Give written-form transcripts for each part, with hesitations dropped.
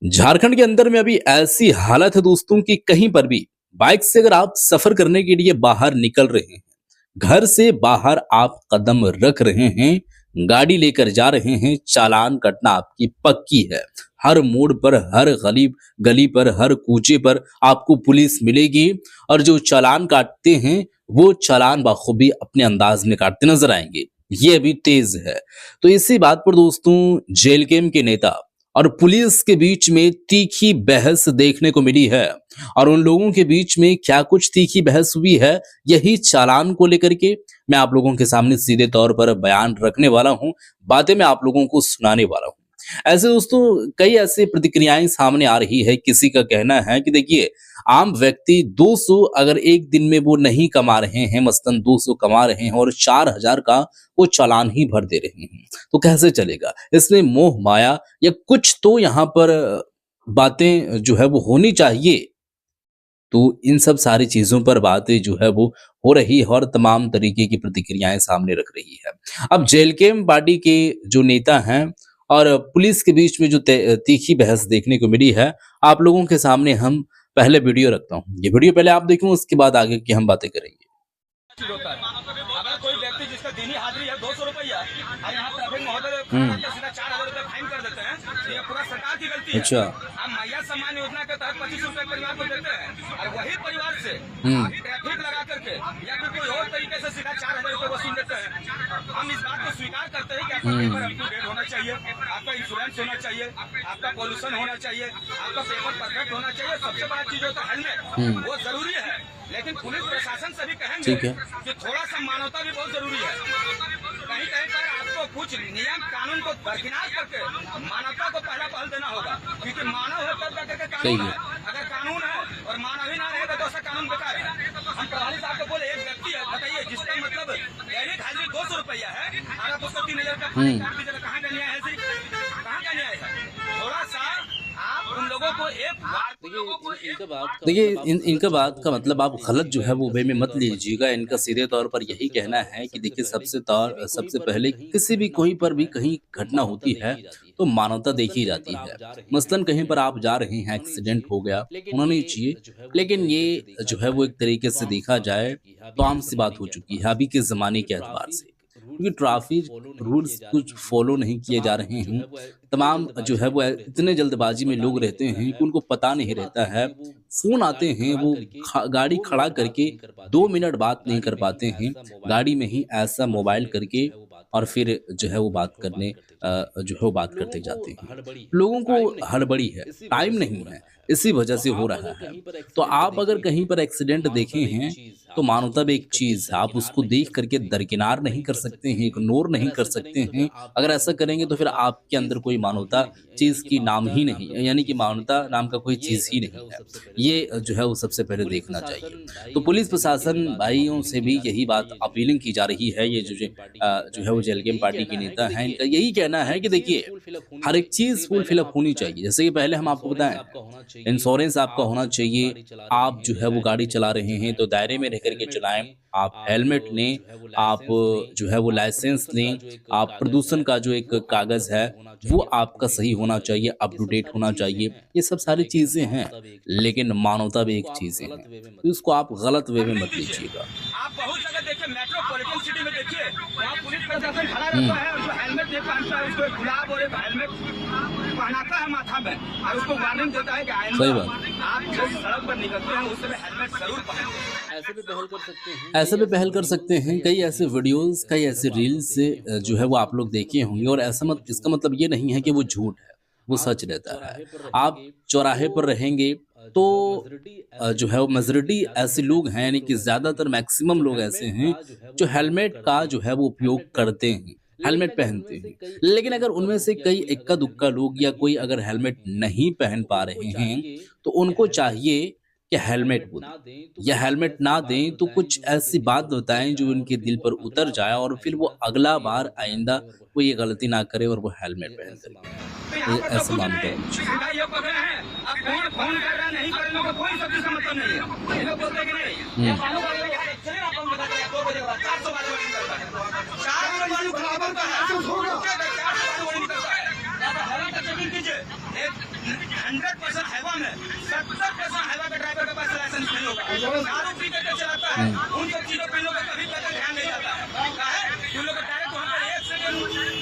झारखंड के अंदर में अभी ऐसी हालत है दोस्तों कि कहीं पर भी बाइक से अगर आप सफर करने के लिए बाहर निकल रहे हैं, घर से बाहर आप कदम रख रहे हैं, गाड़ी लेकर जा रहे हैं, चालान कटना आपकी पक्की है। हर मोड़ पर, हर गली गली पर, हर कूचे पर आपको पुलिस मिलेगी और जो चालान काटते हैं, वो चालान बखूबी अपने अंदाज में काटते नजर आएंगे। ये अभी तेज है। तो इसी बात पर दोस्तों जेल केम के नेता और पुलिस के बीच में तीखी बहस देखने को मिली है। और उन लोगों के बीच में क्या कुछ तीखी बहस हुई है, यही चालान को लेकर के मैं आप लोगों के सामने सीधे तौर पर बयान रखने वाला हूं, बातें मैं आप लोगों को सुनाने वाला हूं। ऐसे दोस्तों कई ऐसी प्रतिक्रियाएं सामने आ रही है। किसी का कहना है कि देखिए, आम व्यक्ति 200 अगर एक दिन में वो नहीं कमा रहे हैं, मसलन 200 कमा रहे हैं और 4000 का वो चालान ही भर दे रहे हैं, तो कैसे चलेगा? इसमें मोह माया या कुछ तो यहाँ पर बातें जो है वो होनी चाहिए। तो इन सब सारी चीजों पर बातें जो है वो हो रही है और तमाम तरीके की प्रतिक्रियाएं सामने रख रही है। अब जेलकेम पार्टी के जो नेता हैं और पुलिस के बीच में जो तीखी बहस देखने को मिली है, आप लोगों के सामने हम पहले वीडियो रखता हूँ। ये वीडियो पहले आप देखो, उसके बाद आगे की हम बातें करेंगे। होता है। अगर कोई व्यक्ति जिसका दिनी हाजिरी है 200 रुपया और यहाँ ट्रैफिक महोदय सीधा 4000 रुपये फाइन कर देते हैं, तो ये पूरा सरकार की गलती है। अच्छा। हम मैया सम्मान योजना के तहत 25 रुपये परिवार को देते हैं और वही परिवार से ट्रैफिक लगा करके या फिर कोई और तरीके से सीधा 4000 रुपये वसूल देते हैं। हम इस बात को स्वीकार करते हैं कि आपका पेपर अप टू डेट होना चाहिए, आपका इंश्योरेंस होना चाहिए, आपका पॉल्यूशन होना चाहिए, आपका पेपर परफेक्ट होना चाहिए। सबसे बड़ा चीज होता है हेलमेट, वो जरूरी है। लेकिन पुलिस प्रशासन से भी कहेंगे कि थोड़ा सा मानवता भी बहुत जरूरी है। कहीं कहीं पर आपको कुछ नियम कानून को दरकिनार करके मानवता को पहला पहल देना होगा, क्योंकि मानव है तब जाकर के कानून है। अगर कानून है और मानव ही ना रहेगा तो ऐसा कानून बेकार है। हम प्रभारी साहब को बोले, एक व्यक्ति है बताइए जिसका मतलब दैनिक हाजिरी 200 रुपया है और आप उसको 3000 का फाइन काट दीजिएगा, कहाँ का न्याय है? कहाँ का न्याय है? थोड़ा सा आप उन लोगों को एक देखिए, इनका बात का मतलब आप गलत जो है वो वे में मत लीजिएगा। इनका सीधे तौर पर यही कहना है कि देखिए, सबसे पहले किसी भी कोई पर भी कहीं घटना होती है तो मानवता देखी जाती है। मसलन कहीं पर आप जा रहे हैं, एक्सीडेंट हो गया, होना नहीं चाहिए, लेकिन ये जो है वो एक तरीके से देखा जाए तो आम सी बात हो चुकी है अभी के ज़माने के एतबार से। क्योंकि ट्रैफिक रूल्स कुछ फॉलो नहीं किए जा रहे हैं। तमाम जो है वो इतने जल्दबाजी में लोग रहते हैं कि उनको पता नहीं रहता है। फ़ोन आते हैं, वो गाड़ी खड़ा करके 2 मिनट बात नहीं कर पाते हैं। गाड़ी में ही ऐसा मोबाइल करके और फिर जो है वो बात करने जो है वो बात करते जाते हैं। लोगों को हड़बड़ी है, टाइम नहीं है, इसी वजह से हो रहा है। तो आप अगर कहीं पर एक्सीडेंट देखे हैं, तो मानवता भी एक चीज़ है, आप उसको देख करके दरकिनार नहीं कर सकते हैं, इग्नोर नहीं कर सकते हैं। अगर ऐसा करेंगे तो फिर आपके अंदर कोई मानवता चीज़ की नाम ही नहीं है, यानी कि मानवता नाम का कोई चीज़ ही नहीं है। ये जो है वो सबसे पहले देखना चाहिए। तो पुलिस प्रशासन भाइयों से भी यही बात अपीलिंग की जा रही है। ये जो है वो जेलकेम पार्टी के नेता हैं, इनका यही कहना है कि देखिए, हर एक चीज़ फुल फिल अप होनी चाहिए। जैसे कि पहले हम आपको बताएँ, इंश्योरेंस आपका होना चाहिए। आप जो है वो गाड़ी चला रहे हैं तो दायरे में रह कर के चलाएँ। आप हेलमेट लें, आप जो है वो लाइसेंस लें, आप प्रदूषण का जो एक कागज़ है वो आपका सही होना चाहिए, अप टू डेट होना चाहिए। ये सब सारी चीज़ें हैं, लेकिन मानवता भी एक चीज़ें हैं। तो इसको आप गलत वे में मत लीजिएगा। आप बहुत जगह देखिए, मेट्रोपॉलिटन सिटी में देखिए, वहाँ पुलिस प्रशासन खड़ा रहता है और जो हेलमेट नहीं पहनता है उसको एक गुलाब और एक हेलमेट पहनाता है माथा में और उसको वार्निंग देता है कि सही बात। आप जब सड़क पर निकलते हैं उस समय हेलमेट जरूर पहनें। ऐसे भी पहल कर सकते हैं। कई ऐसे वीडियोज़, कई ऐसे रील्स जो है वो आप लोग देखे होंगे और ऐसा मत इसका मतलब ये नहीं है कि वो झूठ है, वो सच रहता है। आप चौराहे पर रहेंगे तो जो है वो मेजॉरिटी ऐसे लोग हैं, यानी कि ज़्यादातर मैक्सिमम लोग ऐसे हैं जो हेलमेट का जो है वो उपयोग करते हैं, हेलमेट पहनते हैं। लेकिन अगर उनमें से कई इक्का-दुक्का लोग या कोई अगर हेलमेट नहीं पहन पा रहे हैं, तो उनको चाहिए कि हेलमेट वो दें, या हेलमेट ना दें तो कुछ ऐसी बात बताएँ जो उनके दिल पर उतर जाए और फिर वो अगला बार आइंदा वो ये गलती ना करे और वो हेलमेट पहन तो कर। यहाँ ये पर तो ऐसा कुछ मानता नहीं, हूँ। सीधा ये पकड़ रहे हैं। अब कौन फोन कर रहा है नहीं कर रहा है कोई सब चीज का मतलब नहीं है। ये लोग बोलते कि नहीं, ये बालू वाले लोग चलिए आप हम बता दें 2 बजे के बाद 400 बालू वाली निकलता है, 400 बालू खराब होता है, 400 बालू वाली निकलता है। आप हरा का चेकिंग कीजिए, एक 100% हाईवा में 70% हाईवा के ड्राइवर के पास लाइसेंस नहीं होगा। दारू पी के चलाता है, उन सब चीजों पे इन लोग का कभी कभी ध्यान नहीं जाता है। काहे? कि उन लोग का डायरेक्ट वहाँ पर एक सेकंड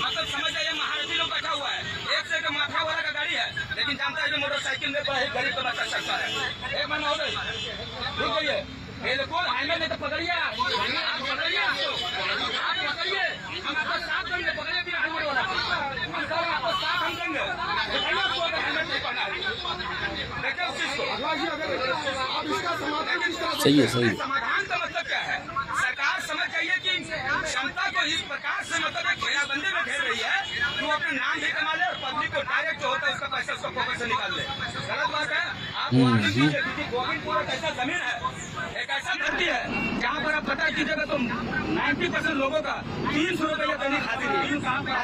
मतलब समझ जाइए महारथी लोग बैठा हुआ है, एक सेकंड माफिया वाला का गाड़ी है, लेकिन जानता है कि मोटरसाइकिल में बड़ा ही गरीब का बच्चा चलता है। एक महीना हो गई, रुक जाइए, बिल्कुल हाईवे में तो पकड़िए, आप पकड़िए, आप पकड़िए, हम आपको साथ देंगे, पकड़िए भी हेलमेट वाला, हम सर आपको साथ हम देंगे, बताइए आपको अगर हेलमेट नहीं पहना है, देखिए उस चीज को। सही है, सही है। समाधान का मतलब क्या है? सरकार समझ जाइए कि जनता को इस प्रकार से मतलब एक घेराबंदी में घेर रही है कि वो अपना नाम भी कमा ले और पब्लिक को डायरेक्ट जो होता है उसका पैसा उसका पॉकेट से निकाल ले। गलत बात है। आप वार्निंग कीजिए, क्योंकि गोविंदपुर एक ऐसा जमीन है, एक ऐसा धरती है जहाँ पर आप पता कीजिएगा तो 90% लोगों का 300 रुपया दैनिक हाजिर है।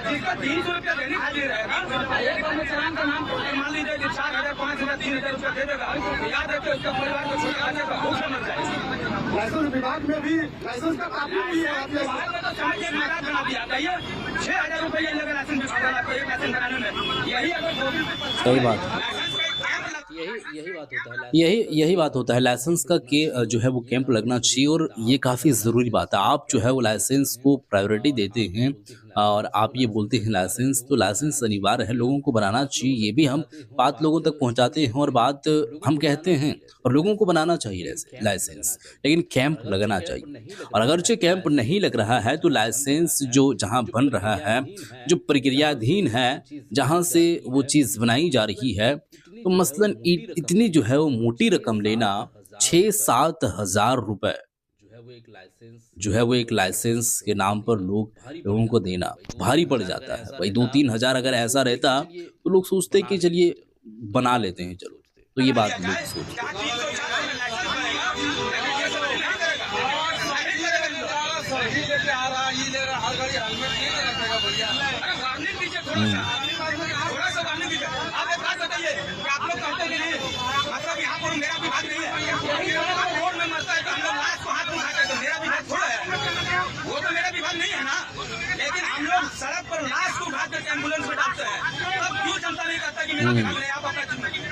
जिसका 300 रुपया दैनिक हाजिर रहेगा, एक बार में चालान का नाम मान लीजिए कि 4,000, 5,000, 3,000 रुपया दे देगा, याद रखिए उसका परिवार को छोटे बच्चे का भूख मर जाएगा। लाइसेंस विभाग में भी लाइसेंस का काफी भी है। विभाग में तो चार्ज नाराज बना दिया, कहिए 6,000 रुपया लगे लाइसेंस विभाग वाला को एक लाइसेंस बनाने में। यही अगर सही बात है। लाइसेंस का एक कैंप लग यही बात होता है लाइसेंस का के जो है वो कैंप लगना चाहिए और ये काफ़ी ज़रूरी बात है। आप जो है वो लाइसेंस को प्रायोरिटी देते हैं और आप ये बोलते हैं लाइसेंस, तो लाइसेंस अनिवार्य है, लोगों को बनाना चाहिए। ये भी हम बात लोगों तक पहुंचाते हैं और बात हम कहते हैं और लोगों को बनाना चाहिए लाइसेंस, लेकिन कैंप लगना चाहिए। और अगरचे कैंप नहीं लग रहा है तो लाइसेंस जो जहाँ बन रहा है, जो प्रक्रियाधीन है, जहाँ से वो चीज़ बनाई जा रही है, तो मसलन इतनी जो है वो मोटी रकम लेना 6-7 हज़ार रुपए जो है वो एक लाइसेंस के नाम पर लोगों को देना भारी पड़ जाता है। भाई 2-3 हज़ार अगर ऐसा रहता तो लोग सोचते कि चलिए बना लेते हैं, चलो, तो ये बात लोग सोचते हैं। वार्निंग दीजिए, थोड़ा सा वार्निंग दीजिए। आप एक बात बताइए कि आप लोग कहते कि नहीं, मतलब यहाँ पर मेरा विभाग नहीं है, रोड में मरता है तो हम लोग लाश को हाथ में उठाते हैं, तो मेरा विभाग थोड़ा है, वो तो मेरा विभाग नहीं है ना। लेकिन हम लोग सड़क पर लाश को उठा करके एम्बुलेंस में डालते हैं, तब क्यों जनता नहीं कहता कि मेरा विभाग नहीं? आप अपना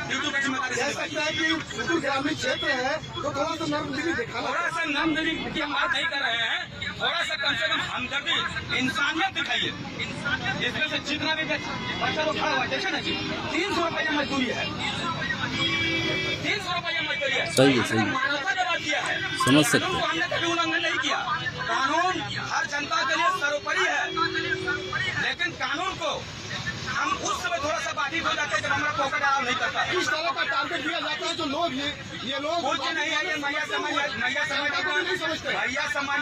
ड्यूटी का जिम्मेदारी से ऐसा क्या है कि बिल्कुल ग्रामीण क्षेत्र है तो थोड़ा सा नर्मदिली दिखाना। थोड़ा सा नमदिली की हम बात नहीं कर रहे हैं, थोड़ा सा कम से कम हमदर्दी, इंसानियत दिखाइए। इसमें से जितना भी बच्चा लोग खड़ा हुआ है, देखिए ना जी, 300 रुपया मजदूरी है, 300 रुपया मजदूरी है। सही है, सही है। मानवता का बात किया है, समझ सकते कानून को हमने कभी उल्लंघन नहीं किया। कानून हर जनता के लिए सर्वोपरि है, लेकिन कानून को हम उस समय थोड़ा सा बाधित हो जाते हैं जब हमारा पॉकेट अलाउ नहीं करता है। इस तरह का टारगेट दिया जाता है जो लोग ये लोग कुछ नहीं है, ये मैया समाज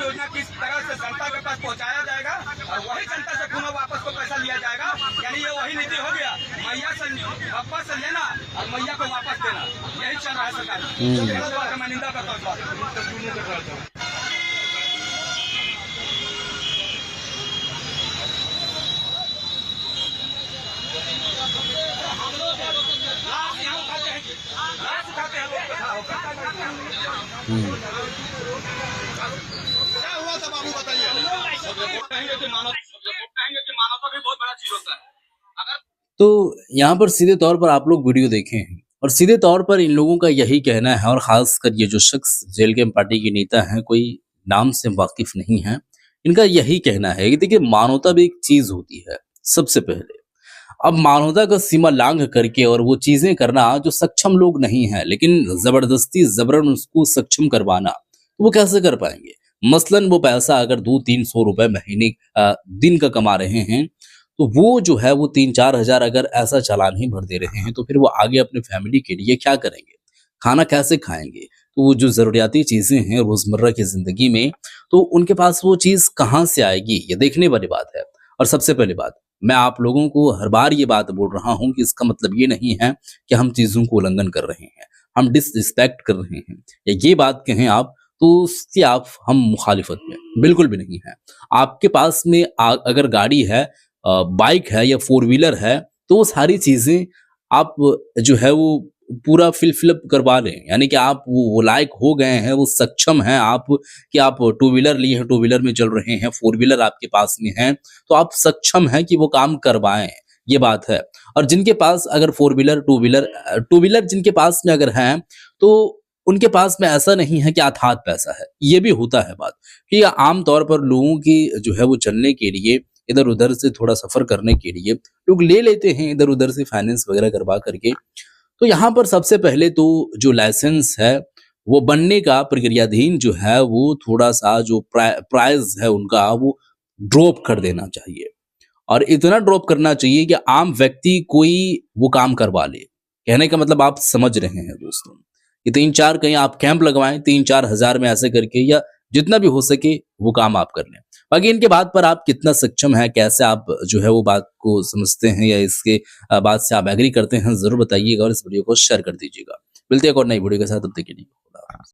योजना किस तरह से जनता के पास पहुंचाया जाएगा और वही जनता से पुनः वापस को पैसा लिया जाएगा। यानी ये वही नीति हो गया, मैया से वापस से लेना और मैया को वापस देना, यही चल रहा है सरकार में। मैं निंदा करता हूँ। क्या हुआ था बाबू बताइए। कहेंगे कि मानवता भी बहुत बड़ा चीज होता है। अगर तो यहाँ पर सीधे तौर पर आप लोग वीडियो देखे हैं और सीधे तौर पर इन लोगों का यही कहना है, और खासकर ये जो शख्स जेल के पार्टी के नेता हैं, कोई नाम से वाकिफ नहीं है, इनका यही कहना है कि देखिए मानवता भी एक चीज होती है। सबसे पहले अब मानवता का सीमा लांघ करके और वो चीजें करना जो सक्षम लोग नहीं है, लेकिन जबरदस्ती जबरन उसको सक्षम करवाना, तो वो कैसे कर पाएंगे? मसलन वो पैसा अगर 200-300 रुपए महीने दिन का कमा रहे हैं, तो वो जो है वो 3-4 हज़ार अगर ऐसा चालान ही भर दे रहे हैं, तो फिर वो आगे अपने फैमिली के लिए क्या करेंगे? खाना कैसे खाएंगे? तो वो जो ज़रूरियाती चीज़ें हैं रोज़मर्रा की ज़िंदगी में, तो उनके पास वो चीज़ कहाँ से आएगी? ये देखने वाली बात है। और सबसे पहली बात, मैं आप लोगों को हर बार ये बात बोल रहा हूँ कि इसका मतलब ये नहीं है कि हम चीज़ों को उल्लंघन कर रहे हैं, हम डिसरिस्पेक्ट कर रहे हैं, या ये बात कहें आप तो उसकी हम मुखालिफत में बिल्कुल भी नहीं है। आपके पास में अगर गाड़ी है, बाइक है या 4 व्हीलर है, तो वो सारी चीज़ें आप जो है वो पूरा फिलअप करवा लें, यानी कि आप वो लायक हो गए हैं, वो सक्षम हैं आप कि आप 2 व्हीलर लिए हैं, 2 व्हीलर में चल रहे हैं, 4 व्हीलर आपके पास में है, तो आप सक्षम हैं कि वो काम करवाएं। ये बात है। और जिनके पास अगर फोर व्हीलर टू व्हीलर जिनके पास में अगर हैं तो उनके पास में ऐसा नहीं है कि अथाह पैसा है। ये भी होता है बात कि आम तौर पर लोगों की जो है वो चलने के लिए इधर उधर से थोड़ा सफर करने के लिए लोग ले लेते हैं इधर उधर से फाइनेंस वगैरह करवा करके। तो यहाँ पर सबसे पहले तो जो लाइसेंस है वो बनने का प्रक्रियाधीन जो है वो थोड़ा सा जो प्राइस है उनका वो ड्रॉप कर देना चाहिए। और इतना ड्रॉप करना चाहिए कि आम व्यक्ति कोई वो काम करवा ले। कहने का मतलब आप समझ रहे हैं दोस्तों कि 3-4 कहीं आप कैंप लगवाएं 3-4 हज़ार में ऐसे करके या जितना भी हो सके वो काम आप कर लें। बाकी इनके बात पर आप कितना सक्षम हैं, कैसे आप जो है वो बात को समझते हैं या इसके बात से आप एग्री करते हैं ज़रूर बताइएगा और इस वीडियो को शेयर कर दीजिएगा। मिलते हैं एक और नई वीडियो के साथ, तब तक के लिए खुदा हाफ़िज़।